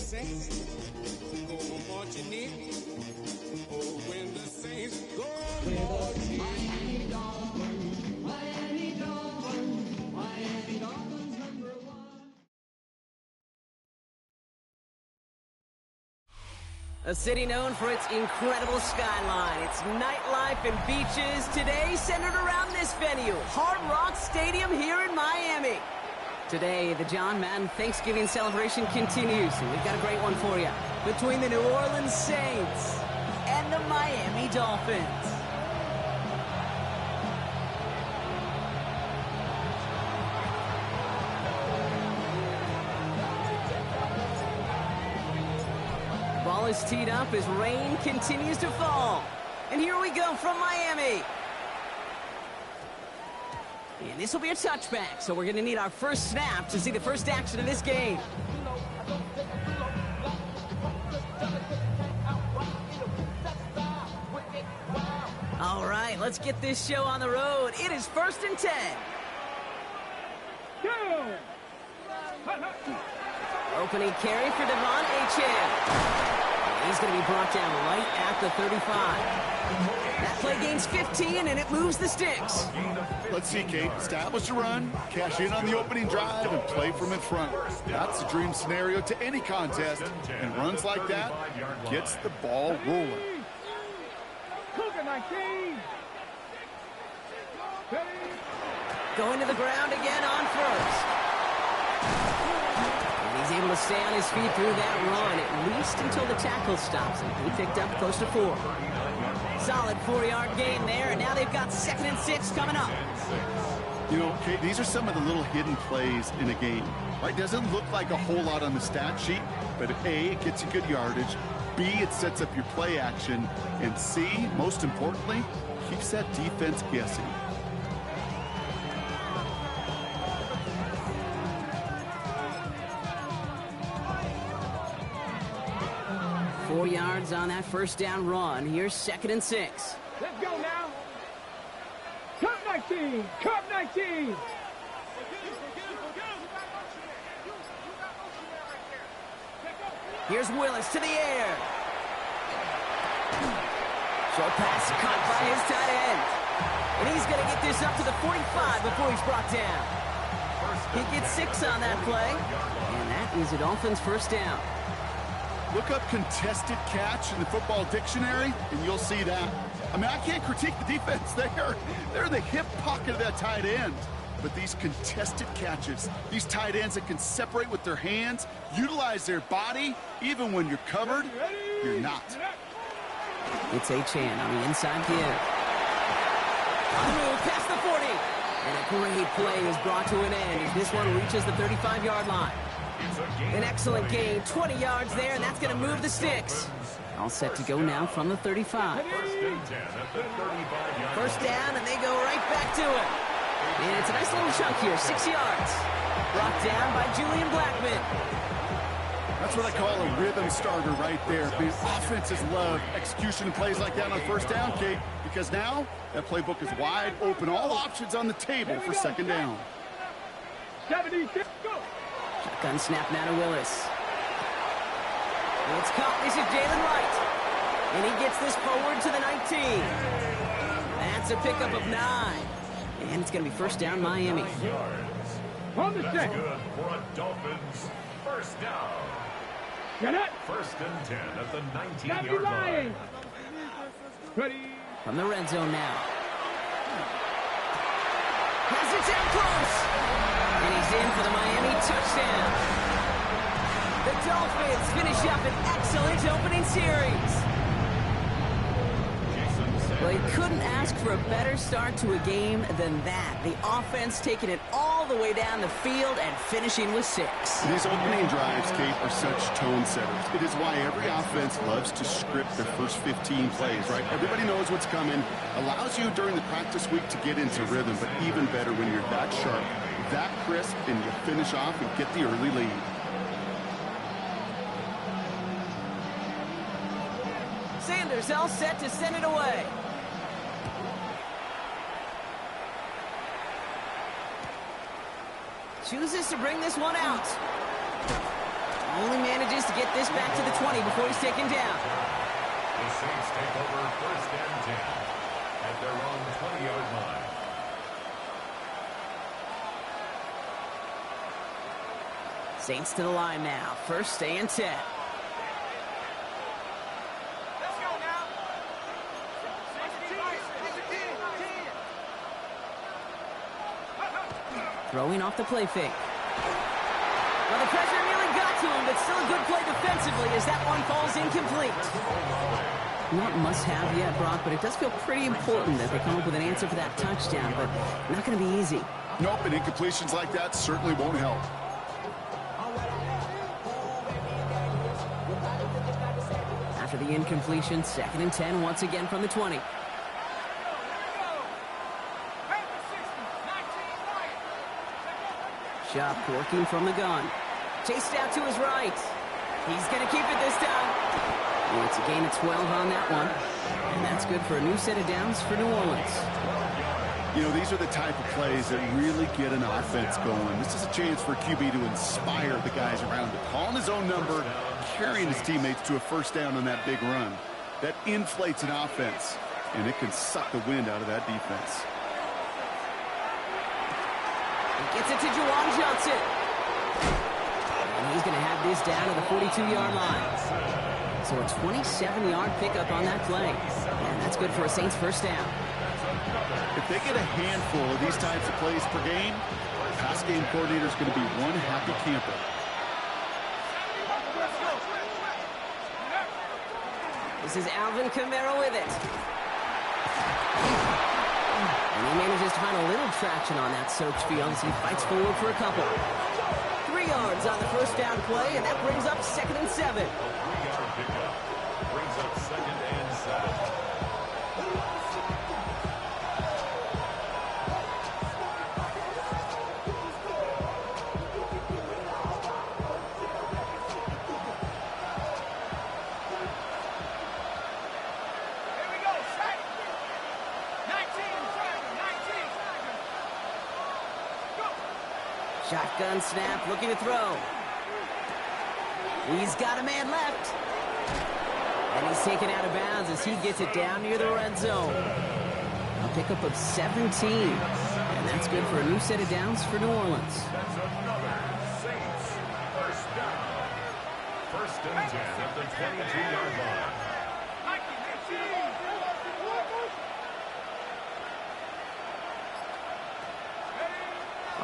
saints go marching in. Oh, when the saints go marching in. Miami Dolphins number one. A city known for its incredible skyline, its nightlife and beaches, today centered around this venue, Hard Rock Stadium here in Miami. Today, the John Madden Thanksgiving celebration continues, and we've got a great one for you. Between the New Orleans Saints and the Miami Dolphins. Ball is teed up as rain continues to fall. And here we go from Miami. And this will be a touchback, so we're going to need our first snap to see the first action of this game. All right, let's get this show on the road. It is 1st and 10. Opening carry for Devon Achane. He's going to be brought down right at the 35. That play gains 15, and it moves the sticks. Let's see, Kate. Establish a run, cash in on the opening drive, and play from in front. That's the dream scenario to any contest, and runs like that gets the ball rolling. Going to the ground again on first. And he's able to stay on his feet through that run, at least until the tackle stops him. He picked up close to 4. Solid 4-yard gain there, and now they've got 2nd and 6 coming up. You know, Kate, these are some of the little hidden plays in a game. Right? Doesn't look like a whole lot on the stat sheet, but A, it gets you good yardage. B, it sets up your play action. And C, most importantly, keeps that defense guessing. Four yards on that first down run. Here's 2nd and 6. Let's go now. Cup 19. Cup 19. Here's Willis to the air. Short pass caught by his tight end. And he's going to get this up to the 45 before he's brought down. He gets 6 on that play. And that is a Dolphins first down. Look up contested catch in the football dictionary, and you'll see that. I mean, I can't critique the defense there. They're the hip pocket of that tight end. But these contested catches, these tight ends that can separate with their hands, utilize their body, even when you're covered, you're not. It's Achane on the inside give. On the move, past the 40. And a great play is brought to an end as this one reaches the 35-yard line. An excellent gain, 20 yards there, and that's going to move the sticks. All set to go now from the 35. First down, and they go right back to it. And it's a nice little chunk here, 6 yards. Brought down by Julian Blackman. That's what I call a rhythm starter right there. These offenses love execution and plays like that on first down, Kate, because now that playbook is wide open. All options on the table for 2nd down. 76, go. Shotgun snap now to Willis. It's caught. This is Jalen Wright. And he gets this forward to the 19. That's a pickup of 9. And it's going to be first down Miami. On the set. Good for a Dolphins first down. Get it. 1st and 10 at the 19-yard line. Ready. From the red zone now. Has it down close. And he's in for the Miami touchdown. The Dolphins finish up an excellent opening series. Well, you couldn't ask for a better start to a game than that. The offense taking it all the way down the field and finishing with 6. These opening drives, Kate, are such tone setters. It is why every offense loves to script their first 15 plays, right? Everybody knows what's coming. Allows you during the practice week to get into rhythm, but even better when you're that sharp, that crisp, and you finish off and get the early lead. Sanders all set to send it away. Chooses to bring this one out. Only manages to get this back to the 20 before he's taken down. The Saints take over 1st and 10 at their own 20-yard line. Saints to the line now. 1st and 10. Let's go now. Throwing off the play fake. Well, the pressure nearly got to him, but still a good play defensively as that one falls incomplete. Not must-have yet, Brock, but it does feel pretty important that they come up with an answer for that touchdown, but not going to be easy. Nope, and incompletions like that certainly won't help. After the incompletion, 2nd and 10 once again from the 20. Shuck working from the gun. Chased out to his right. He's going to keep it this time. And it's a gain of 12 on that one. And that's good for a new set of downs for New Orleans. You know, these are the type of plays that really get an offense going. This is a chance for QB to inspire the guys around him. Calling his own number, carrying his teammates to a 1st down on that big run. That inflates an offense, and it can suck the wind out of that defense. Gets it to Juwan Johnson. And he's going to have this down to the 42-yard line. So a 27-yard pickup on that play. And that's good for a Saints 1st down. If they get a handful of these types of plays per game, the pass game coordinator is going to be one happy camper. This is Alvin Kamara with it. And he manages to find a little traction on that soaked field as he fights forward for a couple. 3 yards on the 1st down play, and that brings up 2nd and 7. 3-yard pickup brings up 2nd and 7. Shotgun snap, looking to throw. He's got a man left. And he's taken out of bounds as he gets it down near the red zone. A pickup of 17. And that's good for a new set of downs for New Orleans. That's another Saints 1st down. 1st and 10 at the 22-yard line.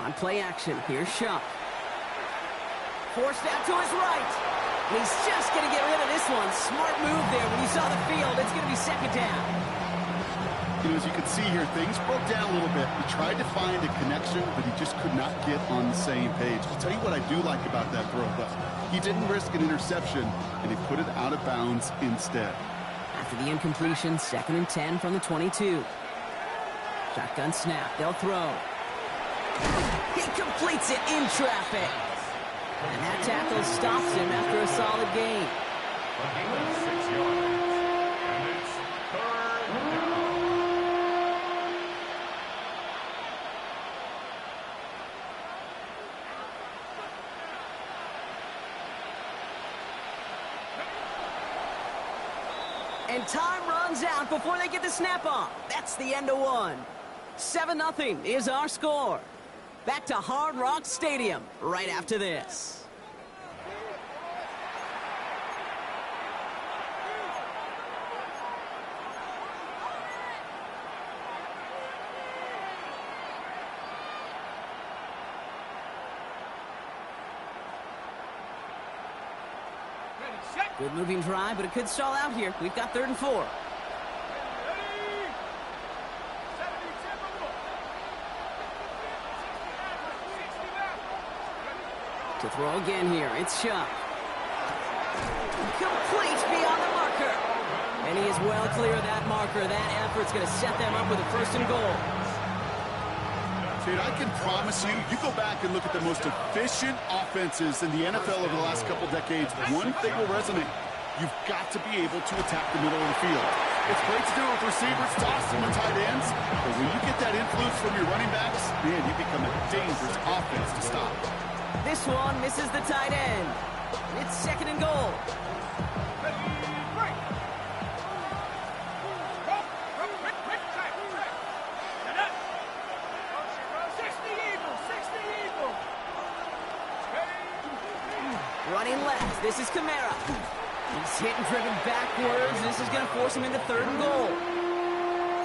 On play action, here's Shuck. Forced out to his right. And he's just going to get rid of this one. Smart move there when you saw the field. It's going to be 2nd down. You know, as you can see here, things broke down a little bit. He tried to find a connection, but he just could not get on the same page. I'll tell you what I do like about that throw, though. He didn't risk an interception, and he put it out of bounds instead. After the incompletion, 2nd and 10 from the 22. Shotgun snap. They'll throw. He completes it in traffic. And that tackle stops him after a solid gain. A gain of 6 yards. And it's 3rd down. And time runs out before they get the snap off. That's the end of one. 7-0 is our score. Back to Hard Rock Stadium right after this. Good moving drive, but it could stall out here. We've got 3rd and 4. To throw again here, it's Shuck. Complete beyond the marker. And he is well clear of that marker. That effort's going to set them up with a 1st and goal. Dude, I can promise you, you go back and look at the most efficient offenses in the NFL over the last couple decades, one thing will resonate. You've got to be able to attack the middle of the field. It's great to do it with receivers, tossing and tight ends, but when you get that influence from your running backs, man, you become a dangerous offense to stop. This one misses the tight end. It's second and goal. Running left. This is Kamara. He's hit and driven backwards. This is going to force him into third and goal.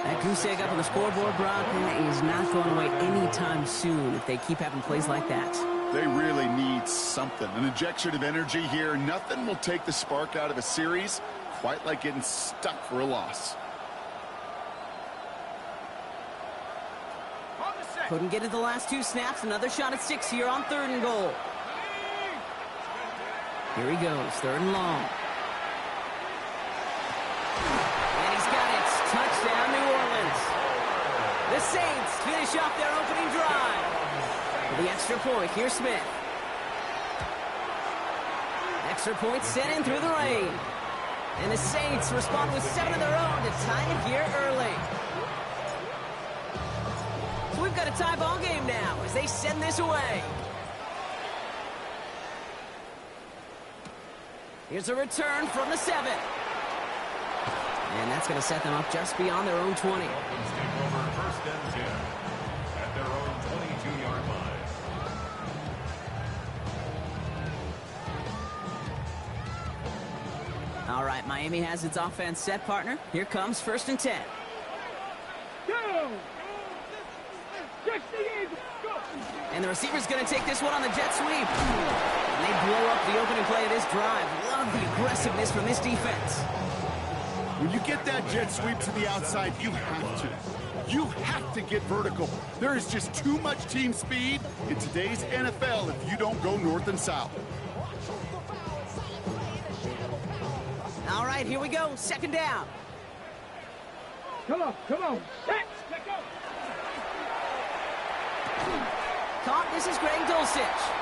That goose egg up on the scoreboard, Brock, is not going away anytime soon if they keep having plays like that. They really need something. An injection of energy here. Nothing will take the spark out of a series quite like getting stuck for a loss. Couldn't get it the last two snaps. Another shot at 6 here on third and goal. Here he goes, third and long. And he's got it. Touchdown, New Orleans. The Saints finish off their opening drive. For the extra point, here's Smith. Extra point sent in through the rain. And the Saints respond with 7 of their own to tie it here early. So we've got a tie ball game now as they send this away. Here's a return from the 7. And that's going to set them up just beyond their own 20. Take over first and 10 at their own 22-yard line. All right, Miami has its offense set, partner. Here comes first and 10. Go! 68, go! And the receiver's going to take this one on the jet sweep. And they blow up the opening play of this drive. Love the aggressiveness from this defense. When you get that jet sweep to the outside, you have to. You have to get vertical. There is just too much team speed in today's NFL if you don't go north and south. All right, here we go. Second down. Come on, come on. Set go. Caught. This is Greg Dulcich.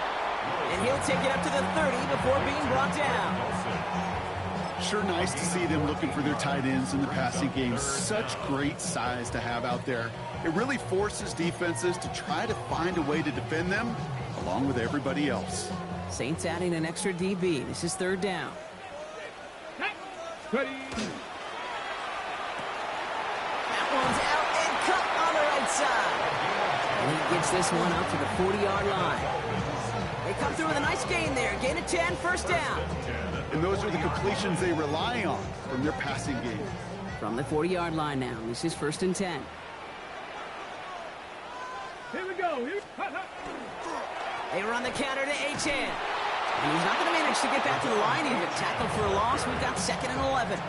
And he'll take it up to the 30 before being brought down. Sure nice to see them looking for their tight ends in the passing game. Such great size to have out there. It really forces defenses to try to find a way to defend them along with everybody else. Saints adding an extra DB. This is third down. Ready. That one's out and cut on the right side. And he gets this one out to the 40-yard line. They come through with a nice gain there. Gain of 10, first down. And those are the completions they rely on from their passing game. From the 40-yard line now. This is first and 10. Here we go. They run the counter to Achane. And he's not going to manage to get back to the line even. Tackled for a loss. We've got second and 11.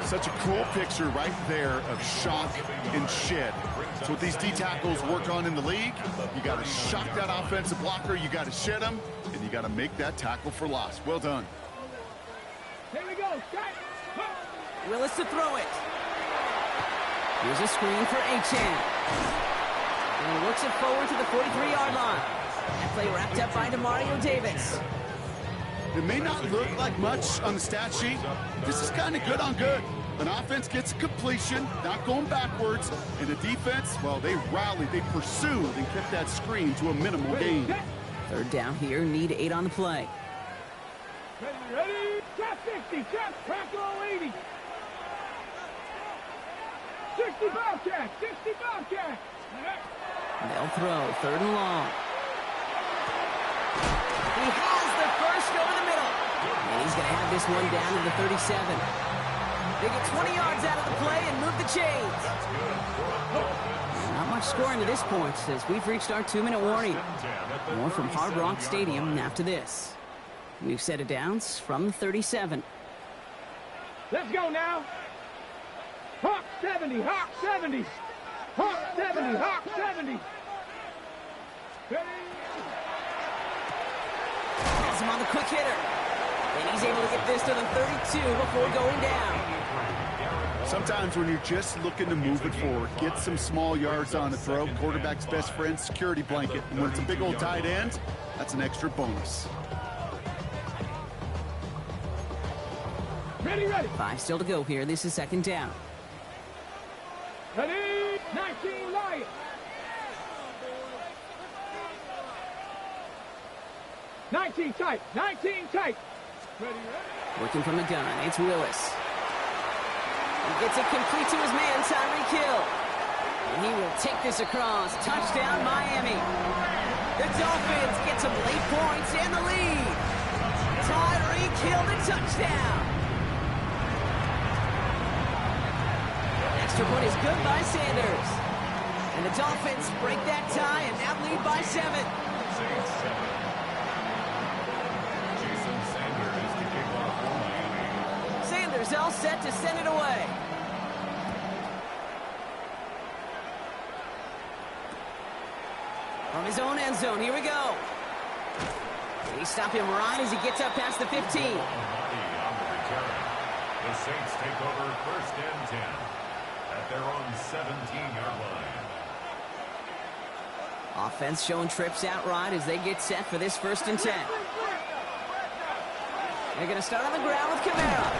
Such a cool picture right there of shock and shed. It's what these D tackles work on in the league. You got to shock that offensive blocker. You got to shed him. And you got to make that tackle for loss. Well done. Here we go. Willis to throw it. Here's a screen for Achane. And he works it forward to the 43-yard line. That play wrapped up by Demario Davis. It may not look like much on the stat sheet. This is kind of good on good. An offense gets a completion, not going backwards, and the defense, well, they rallied, they pursued, and kept that screen to a minimal gain. Third down here, need 8 on the play. Ready? Trap 60, trap, tackle 80. 60 Bobcat, 60 Bobcat. They'll throw, third and long. He has the first over the middle. And he's going to have this one down to the 37. They get 20 yards out of the play and move the chains. Not much scoring to this point as we've reached our 2-minute warning. More from Hard Rock Stadium after this. We've set it downs from the 37. Let's go now. Hawk 70, Hawk 70. Hawk 70, Hawk 70. Ready? Has him on the quick hitter. And he's able to get this to the 32 before going down. Sometimes when you're just looking to move it forward, get some small yards on the throw, quarterback's best friend, security blanket. And when it's a big old tight end, that's an extra bonus. Ready, ready. 5 still to go here. This is second down. Ready? 19 Lions. 19 tight. 19 tight. Working from the gun, it's Willis. He gets it complete to his man, Tyreek Hill. And he will take this across. Touchdown, Miami. The Dolphins get some late points and the lead. Tyreek Hill, the touchdown. Extra point is good by Sanders. And the Dolphins break that tie and now lead by 7. Sanders all set to send it away. From his own end zone, here we go. They stop him right as he gets up past the 15. The Saints take over 1st and 10 at their own 17-yard line. Offense showing trips out right as they get set for this 1st and 10. They're going to start on the ground with Kamara.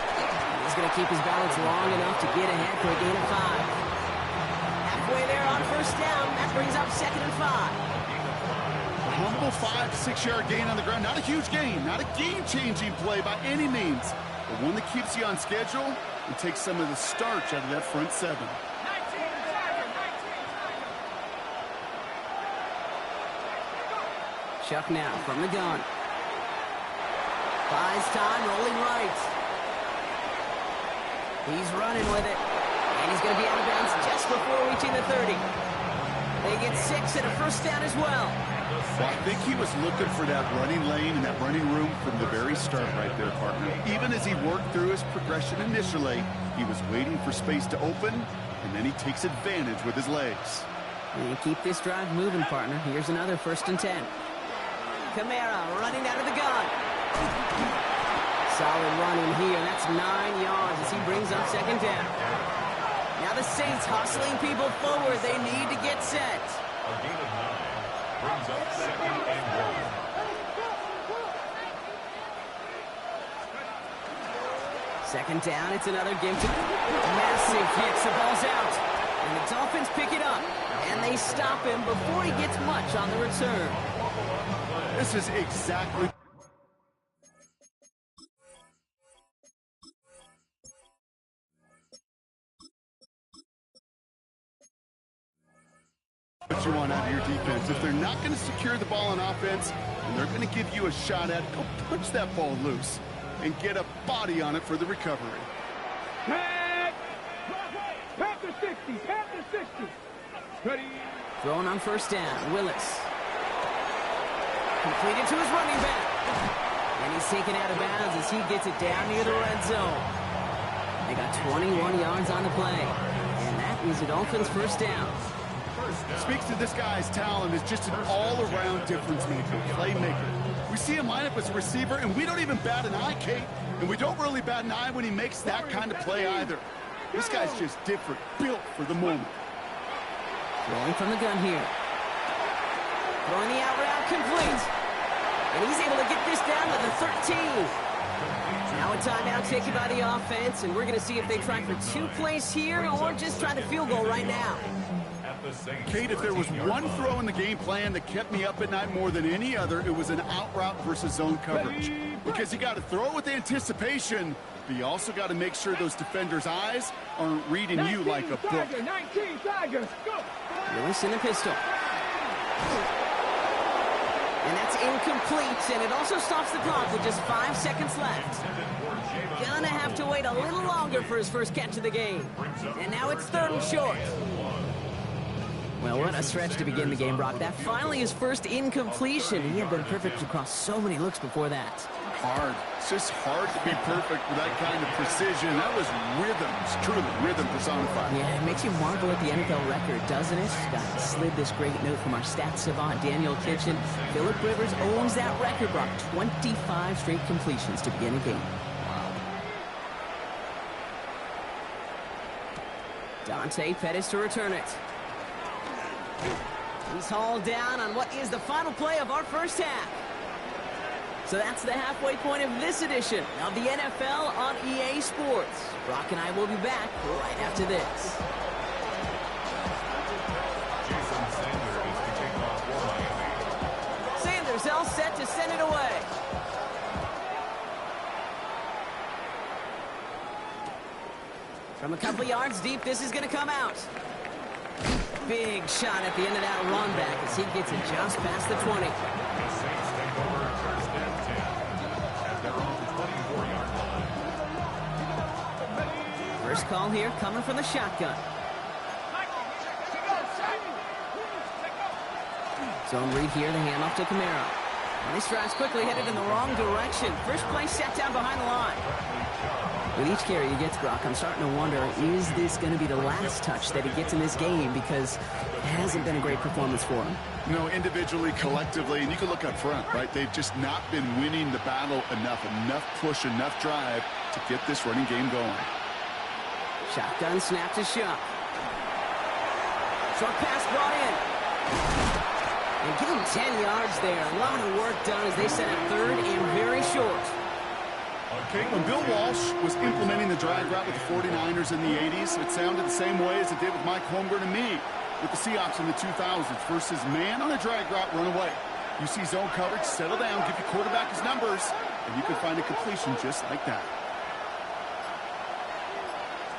He's going to keep his balance long enough to get ahead for a gain of 5. Halfway there on 1st down. That brings up 2nd and 5. A humble 5 to 6 yard gain on the ground. Not a huge gain, not a game-changing play by any means, but one that keeps you on schedule and takes some of the starch out of that front 7. Chuck now from the gun. Buys time, rolling right. He's running with it. And he's going to be out of bounds just before reaching the 30. They get 6 and a 1st down as well. Well, I think he was looking for that running lane and that running room from the very start right there, partner. Even as he worked through his progression initially, he was waiting for space to open, and then he takes advantage with his legs. And keep this drive moving, partner. Here's another 1st and 10. Kamara running out of the gun. Solid running here. That's 9 yards as he brings up 2nd down. Now the Saints hustling people forward. They need to get set. A gain of 9 brings up 2nd and 1. Second down, it's another game to massive hits. The ball's out. And the Dolphins pick it up. And they stop him before he gets much on the return. This is exactly what you want out of your defense. If they're not going to secure the ball on offense, and they're going to give you a shot at it, go punch that ball loose and get a body on it for the recovery. Pat the 60. Pat the 60. Ready. Throwing on 1st down, Willis. Completed to his running back. And he's taken out of bounds as he gets it down near the red zone. They got 21 yards on the play. And that is the Dolphins' 1st down. Speaks to this guy's talent as just an all-around difference maker, playmaker. We see him line up as a receiver, and we don't even bat an eye, Kate. And we don't really bat an eye when he makes that kind of play either. This guy's just different, built for the moment. Throwing from the gun here. Throwing the out route complete. And he's able to get this down to the 13. Now a timeout taken by the offense, and we're going to see if they try for 2 plays here or just try the field goal right now. Kate, if there was one throw in the game plan that kept me up at night more than any other, it was an out route versus zone coverage. Because you got to throw it with anticipation, but you also got to make sure those defenders' eyes aren't reading you like a book. 19 Tigers, go! Lewis in the pistol. And that's incomplete, and it also stops the clock with just 5 seconds left. Gonna have to wait a little longer for his first catch of the game. And now it's 3rd and short. Well, what a stretch to begin the game, Brock. That finally his first incompletion. He had been perfect across so many looks before that. Hard. It's just hard to be perfect with that kind of precision. That was rhythm. It's truly rhythm personified. Yeah, it makes you marvel at the NFL record, doesn't it? Got slid this great note from our stats savant, Daniel Kitchen. Phillip Rivers owns that record, Brock. 25 straight completions to begin a game. Dante Pettis to return it. He's hauled down on what is the final play of our first half. So that's the halfway point of this edition of the NFL on EA Sports. Brock and I will be back right after this. Sanders all set to send it away. From a couple yards deep, this is going to come out. Big shot at the end of that run back as he gets it just past the 20. The Saints take over first and 10 at their own 24-yard line. First call here coming from the shotgun. Zone read here, the handoff to Camaro. And this drive's quickly headed in the wrong direction. First play set down behind the line. With each carry he gets, Brock, I'm starting to wonder, is this going to be the last touch that he gets in this game? Because it hasn't been a great performance for him. You know, individually, collectively, and you can look up front, right? They've just not been winning the battle enough push, enough drive to get this running game going. Shotgun snap to Shuck. Short pass brought in. And give him 10 yards there. A lot of work done as they set up third and very short. Okay, when Bill Walsh was implementing the drag route with the 49ers in the 80s, it sounded the same way as it did with Mike Holmgren and me with the Seahawks in the 2000s versus man on a drag route, run away. You see zone coverage, settle down, give your quarterback his numbers, and you can find a completion just like that.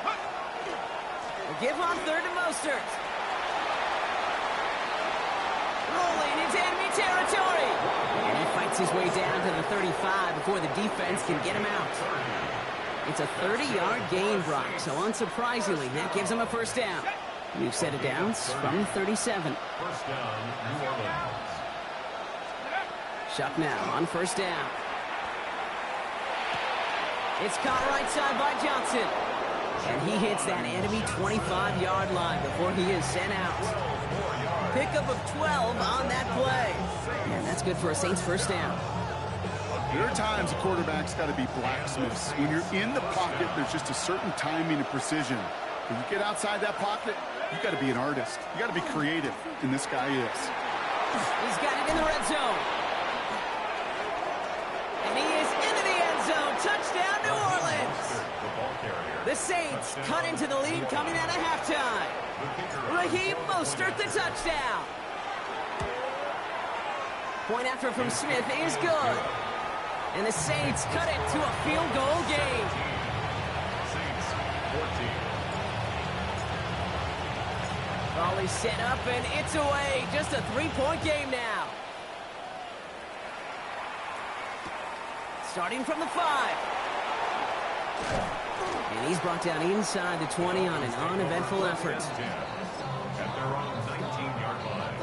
A give on third to Mostert. Rolling into enemy territory. And he fights his way down to the 35 before the defense can get him out. It's a 30-yard gain, Brock, so unsurprisingly, that gives him a first down. We've set it down from the 37. First down, New Orleans. Shuck now on first down. It's caught right side by Johnson. And he hits that enemy 25-yard line before he is sent out. Pickup of 12 on that play. And that's good for a Saints first down. There are times a quarterback's got to be blacksmiths. When you're in the pocket, there's just a certain timing and precision. When you get outside that pocket, you got to be an artist. You got to be creative, and this guy is. He's got it in the red zone. And he is into the end zone. Touchdown, New Orleans. The Saints cut into the lead coming out of halftime. Raheem Mostert, the touchdown. Point after from Smith is good. And the Saints cut it to a field goal game. Saints 14. Raleigh set up and it's away. Just a 3-point game now. Starting from the 5. And he's brought down inside the 20 on an uneventful effort. At their own 19-yard line.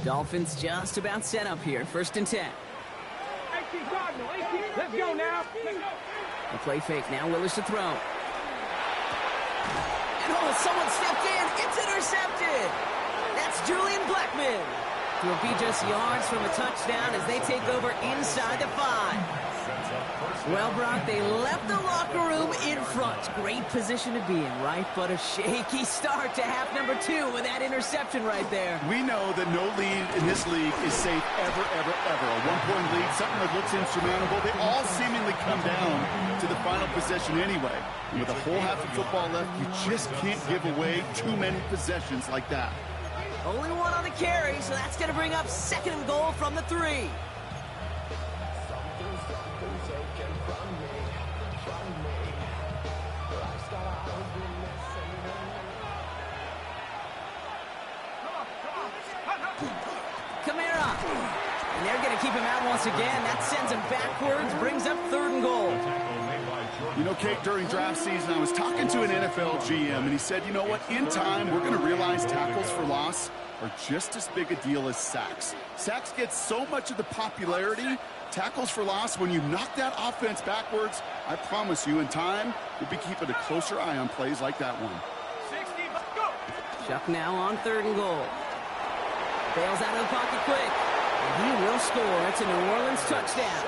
Dolphins just about set up here. First and 10. Let's go now. The play fake now. Willis to throw. And oh, someone stepped in. It's intercepted. That's Julian Blackman. Will be just yards from a touchdown as they take over inside the 5. Well, Brock, they left the locker room in front. Great position to be in, right? But a shaky start to half number 2 with that interception right there. We know that no lead in this league is safe ever, ever, ever. A one-point lead, something that looks insurmountable. They all seemingly come down to the final possession anyway. And with a whole half of football left, you just can't give away too many possessions like that. Only one on the carry, so that's going to bring up second and goal from the 3. Camara. And they're going to keep him out once again. That sends him backwards, brings up third and goal. You know, Kate, during draft season, I was talking to an NFL GM, and he said, you know what, in time, we're going to realize tackles for loss are just as big a deal as sacks. Sacks get so much of the popularity. Tackles for loss, when you knock that offense backwards, I promise you, in time, you'll be keeping a closer eye on plays like that one. Shuck now on third and goal. Bails out of the pocket quick. And he will score. It's a New Orleans touchdown.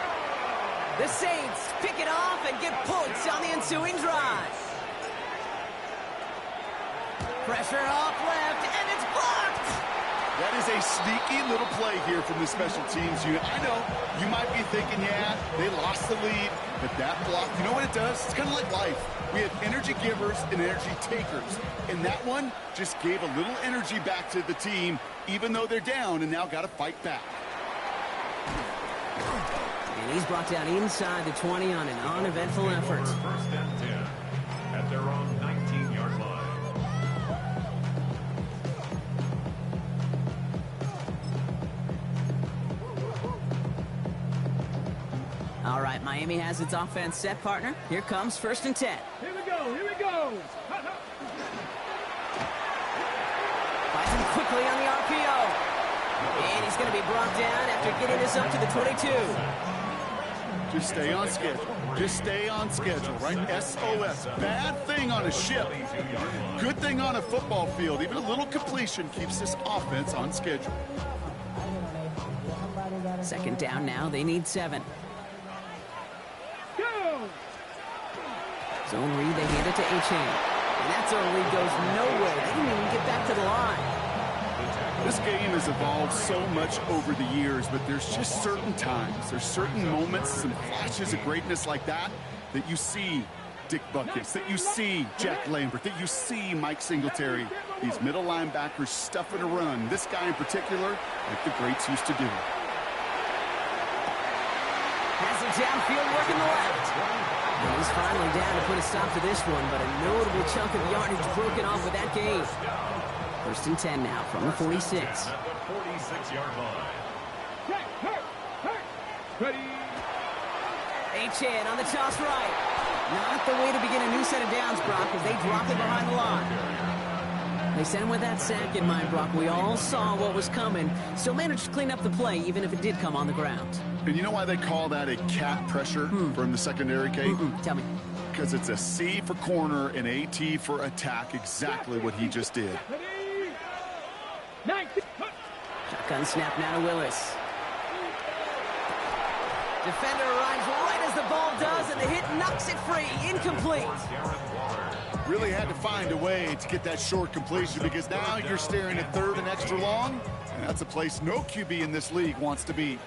The Saints pick it off and get points on the ensuing drive. Pressure off left, and it's blocked. That is a sneaky little play here from the special teams unit. I know, you might be thinking, yeah, they lost the lead, but that block, you know what it does? It's kind of like life. We have energy givers and energy takers, and that one just gave a little energy back to the team, even though they're down and now got to fight back. And he's brought down inside the 20 on an uneventful effort. First and 10 at their own 19-yard line. All right, Miami has its offense set, partner. Here comes 1st and 10. Here we go, here we go. Finds him quickly on the RPO. And he's going to be brought down after getting this up to the 22. Just stay on schedule. Just stay on schedule, right? SOS. Bad thing on a ship. Good thing on a football field. Even a little completion keeps this offense on schedule. 2nd down now. They need 7. Go! Zone read, they hand it to A-Chain. And that zone read goes nowhere. They didn't even get back to the line. This game has evolved so much over the years, but there's just certain times, there's certain moments, some flashes of greatness like that you see Dick Buckets, that you see Jack Lambert, that you see Mike Singletary. These middle linebackers stuffing a run. This guy in particular, like the greats used to do. Has it downfield, working the left. And he's finally down to put a stop to this one, but a notable chunk of yardage broken off with that game. 1st and 10 now from the 46. At the 46-yard line. Ready. A-Chan on the toss right. Not the way to begin a new set of downs, Brock, as they drop it behind the line. They sent him with that sack in mind, Brock. We all saw what was coming. Still managed to clean up the play, even if it did come on the ground. And you know why they call that a cat pressure from the secondary, Kate? Tell me. Because it's a C for corner and a T for attack, exactly what he just did. Ready. 19. Shotgun snap now to Willis. Defender arrives right as the ball does, and the hit knocks it free. Incomplete. Really had to find a way to get that short completion, because now you're staring at 3rd and extra long, and that's a place no QB in this league wants to be.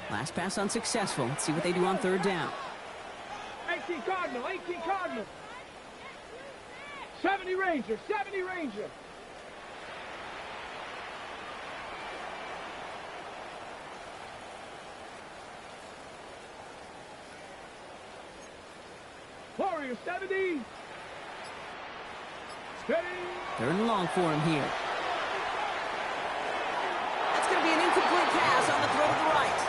Last pass unsuccessful. Let's see what they do on 3rd down. 18 Cardinal, 18 Cardinal. 70 Ranger, 70 Ranger. Warrior, 70. Steady. 3rd and long for him here. That's going to be an incomplete pass on the throw to the right.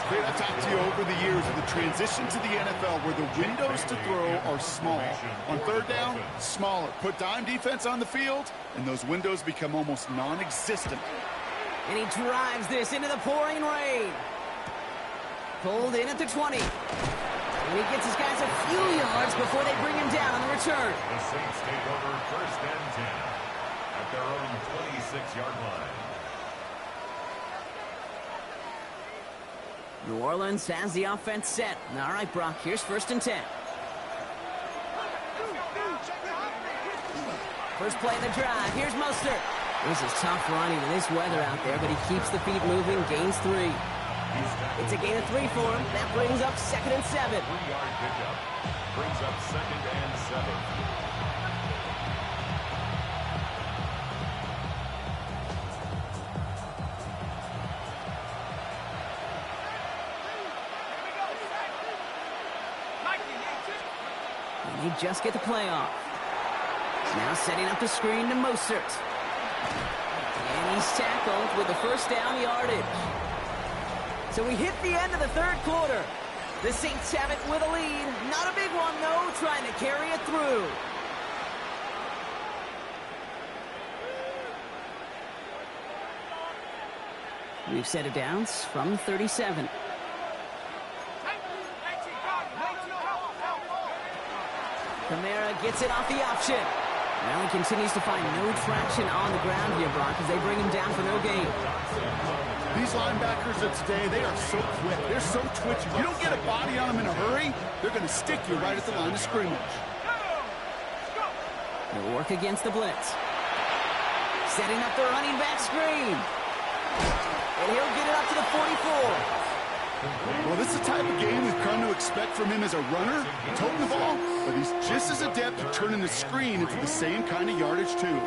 Great, I've talked to you over the years of the transition to the NFL where the windows to throw are small. On 3rd down, smaller. Put dime defense on the field, and those windows become almost non-existent. And he drives this into the pouring rain. Pulled in at the 20. And he gets his guys a few yards before they bring him down on the return. The Saints take over 1st and 10 at their own 26-yard line. New Orleans has the offense set. All right, Brock, here's 1st and 10. First play of the drive. Here's Mostert. This is tough running in this weather out there, but he keeps the feet moving, gains 3. It's a gain of 3 for him. That brings up 2nd and 7. 3-yard pickup brings up 2nd and 7. And they just get the play off. Now setting up the screen to Mostert. And he's tackled with the 1st down yardage. So we hit the end of the 3rd quarter. The Saints have it with a lead. Not a big one, though, trying to carry it through. We've set it downs from 37. Kamara gets it off the option. Well, he continues to find no traction on the ground here, Brock, as they bring him down for no gain. These linebackers of today, they are so quick. They're so twitchy. You don't get a body on them in a hurry, they're going to stick you right at the line of scrimmage. They'll work against the blitz. Setting up the running back screen. And he'll get it up to the 44. Well, this is the type of game we've come to expect from him as a runner, toting the ball, but he's just as adept at turning the screen into the same kind of yardage, too.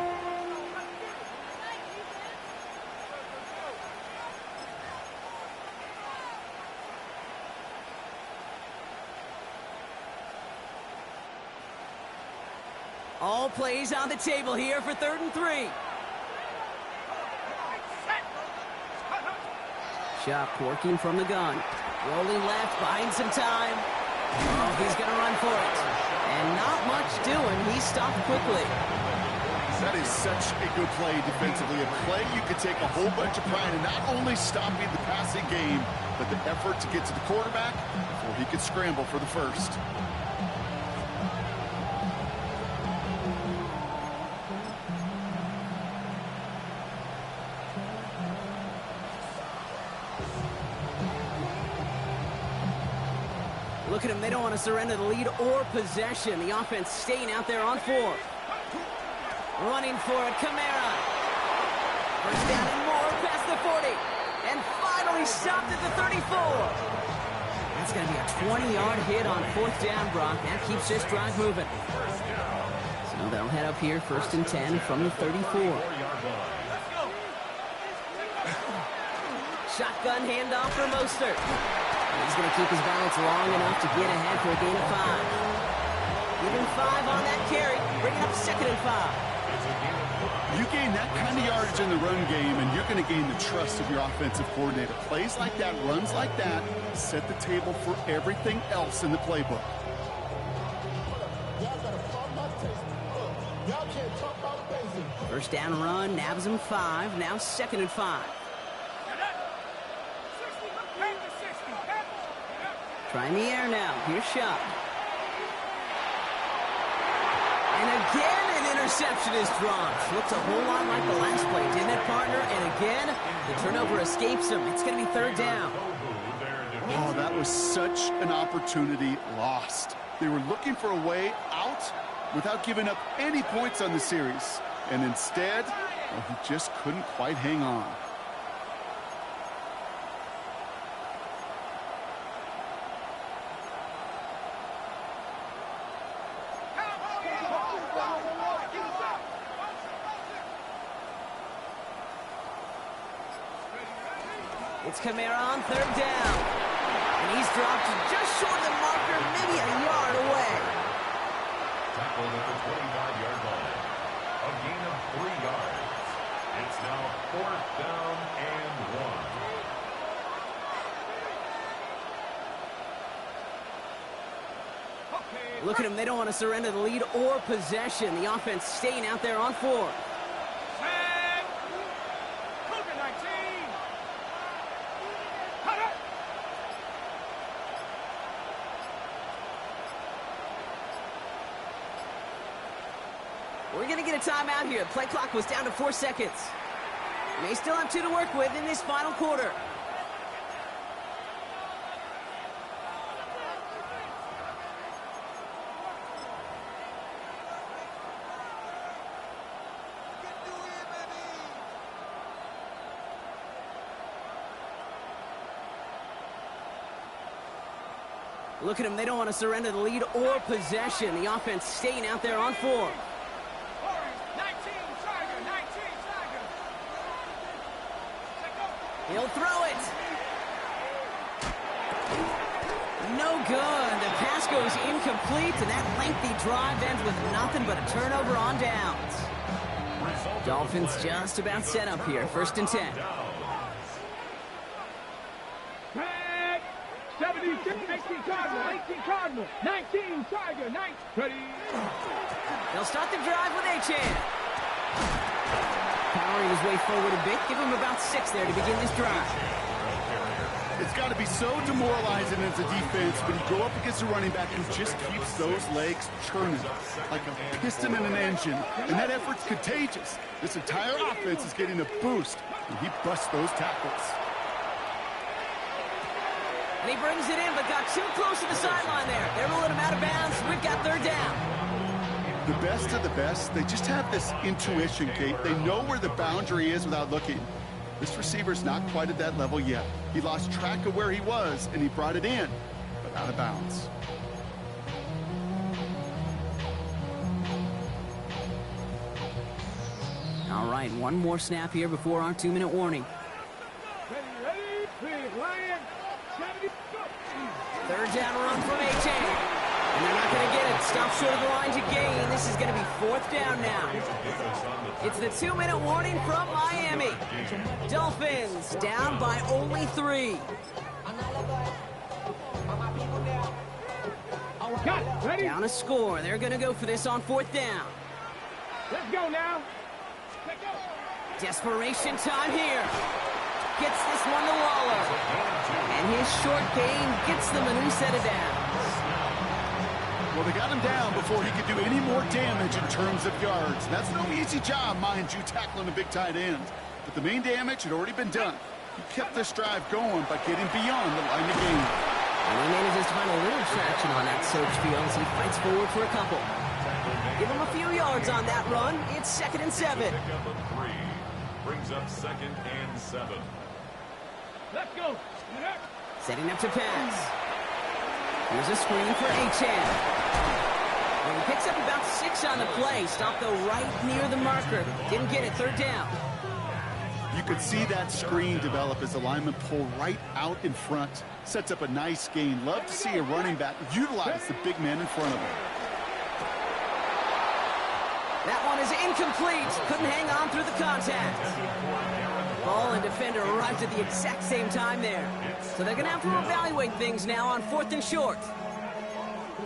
All plays on the table here for 3rd and 3. Shop working from the gun. Rolling left, buying some time. Oh, he's going to run for it. And not much doing. He's stopped quickly. That is such a good play defensively. A play you could take a whole bunch of pride in not only stopping the passing game, but the effort to get to the quarterback before he could scramble for the first. Look at them. They don't want to surrender the lead or possession. The offense staying out there on 4. Running for it, Kamara. First down and more past the 40. And finally stopped at the 34. That's going to be a 20-yard hit on 4th down, Brock. That keeps this drive moving. So they'll head up here, 1st and 10 from the 34. Shotgun handoff for Mostert. He's going to keep his balance long enough to get ahead for a gain of 5. Even 5 on that carry, bringing up 2nd and 5. You gain that kind of yardage in the run game, and you're going to gain the trust of your offensive coordinator. Plays like that, runs like that, set the table for everything else in the playbook. First down run, nabs him 5, now 2nd and 5. Trying the air now. Here's Shop. And again, an interception is dropped. Looks a whole lot like the last play, didn't it, partner? And again, the turnover escapes him. It's going to be 3rd down. Oh, that was such an opportunity lost. They were looking for a way out without giving up any points on the series. And instead, well, he just couldn't quite hang on. It's Kamara on 3rd down. And he's dropped just short of the marker, maybe a yard away. Tackled at the 25-yard line. A gain of 3 yards. It's now 4th down and 1. Look at them. They don't want to surrender the lead or possession. The offense staying out there on 4. We're going to get a timeout here. Play clock was down to 4 seconds. May still have 2 to work with in this final quarter. Look at them. They don't want to surrender the lead or possession. The offense staying out there on 4. He'll throw it. No good. The pass goes incomplete, and that lengthy drive ends with nothing but a turnover on downs. Dolphins just about set up here. 1st and 10. 76, 18 Cardinal, 18 Cardinal, 19 Tiger, 19. Ready. They'll start the drive with Achane. Powering his way forward a bit. Give him about 6 there to begin this drive. It's got to be so demoralizing as a defense when you go up against a running back who just keeps those legs churning like a piston in an engine. And that effort's contagious. This entire offense is getting a boost, and he busts those tackles. And he brings it in, but got too close to the sideline there. They're rolling him out of bounds. We've got 3rd down. The best of the best, they just have this intuition, Kate. They know where the boundary is without looking. This receiver's not quite at that level yet. He lost track of where he was, and he brought it in, but out of bounds. All right, one more snap here before our 2-minute warning. Third down run from A-Chain. And they're not going to get it. Stop short of the line to gain. This is going to be 4th down now. It's the 2-minute warning from Miami. Dolphins down by only 3. Down a score. They're going to go for this on 4th down. Let's go now. Desperation time here. Gets this one to Waller. And his short gain gets them a new set of downs. Well, they got him down before he could do any more damage in terms of yards. That's no easy job, mind you, tackling a big tight end. But the main damage had already been done. He kept this drive going by getting beyond the line of game. And he manages to find a little traction on that search field as he fights forward for a couple. Give him a few yards on that run. It's 2nd and 7. Pickup of 3. Brings up 2nd and 7. Let's go. Setting up to pass. Here's a screen for A-Chan. And he picks up about 6 on the play. Stopped though right near the marker. Didn't get it. 3rd down. You could see that screen develop as the lineman pull right out in front. Sets up a nice gain. Love to see a running back utilize the big man in front of him. That one is incomplete. Couldn't hang on through the contact. Ball and defender arrived at the exact same time there. So they're going to have to evaluate things now on 4th and short.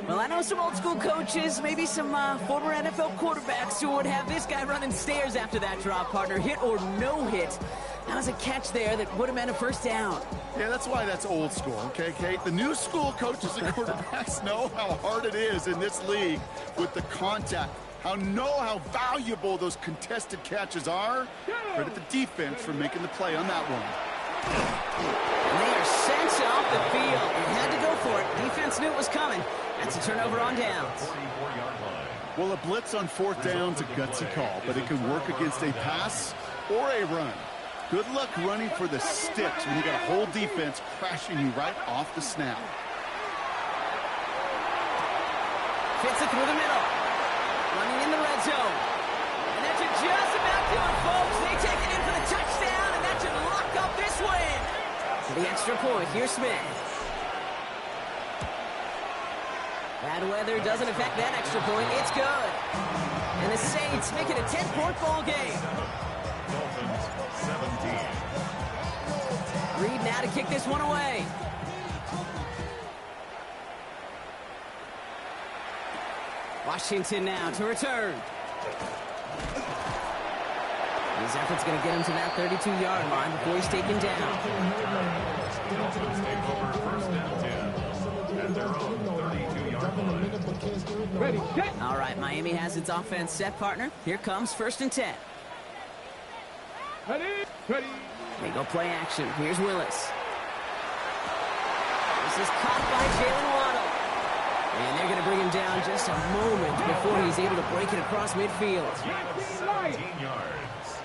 Well, I know some old school coaches, maybe some former NFL quarterbacks who would have this guy running stairs after that drop, partner. Hit or no hit. That was a catch there that would have meant a 1st down. Yeah, that's why that's old school, okay, Kate? The new school coaches and quarterbacks know how hard it is in this league with the contact. How valuable those contested catches are. Credit the defense for making the play on that one. And they are sent off the field and had to go for it. Defense knew it was coming. That's a turnover on downs. 44-yard line. Well, a blitz on 4th down's a gutsy call, but it can work against a pass or a run. Good luck running for the sticks when you got a whole defense crashing you right off the snap. Fits it through the middle. Running in the red zone. And that should just about do it, folks. They take it in for the touchdown, and that should lock up this win. For the extra point, here's Smith. Bad weather doesn't affect that extra point. It's good. And the Saints make it a 10-point ball game. Dolphins 17. Reed now to kick this one away. Washington now to return. His effort's going to get him to that 32-yard line before he's taken down. Dolphins take over 1st and 10 at their own 32-yard line. Ready, set. All right, Miami has its offense set, partner. Here comes 1st and 10. Ready, ready. They go play action. Here's Willis. This is caught by Jalen Waddle. And they're going to bring him down just a moment before he's able to break it across midfield. 17 yards.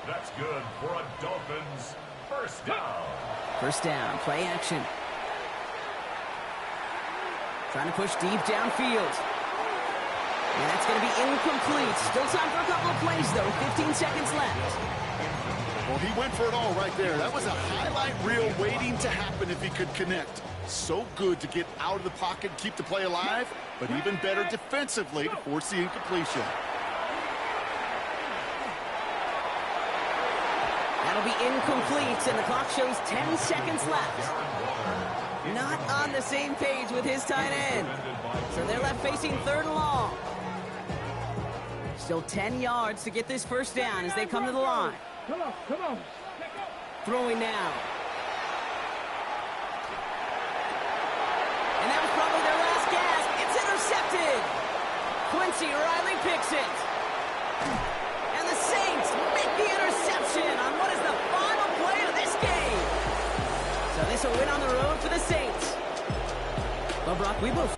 That's good for a Dolphins 1st down. 1st down, play action. Trying to push deep downfield. And that's going to be incomplete. Still time for a couple of plays, though. 15 seconds left. Well, he went for it all right there. That was a highlight reel waiting to happen if he could connect. So good to get out of the pocket, keep the play alive, but even better defensively to force the incompletion. That'll be incomplete, and the clock shows 10 seconds left. Not on the same page with his tight end. So they're left facing 3rd and long. Still 10 yards to get this 1st down as they come to the line. Come on, come on. Throwing now. And that was probably their last gasp. It's intercepted. Quincy Riley picks it. And the Saints make the interception on what is the final play of this game. So this will win on the road for the Saints. Well, Brock, we both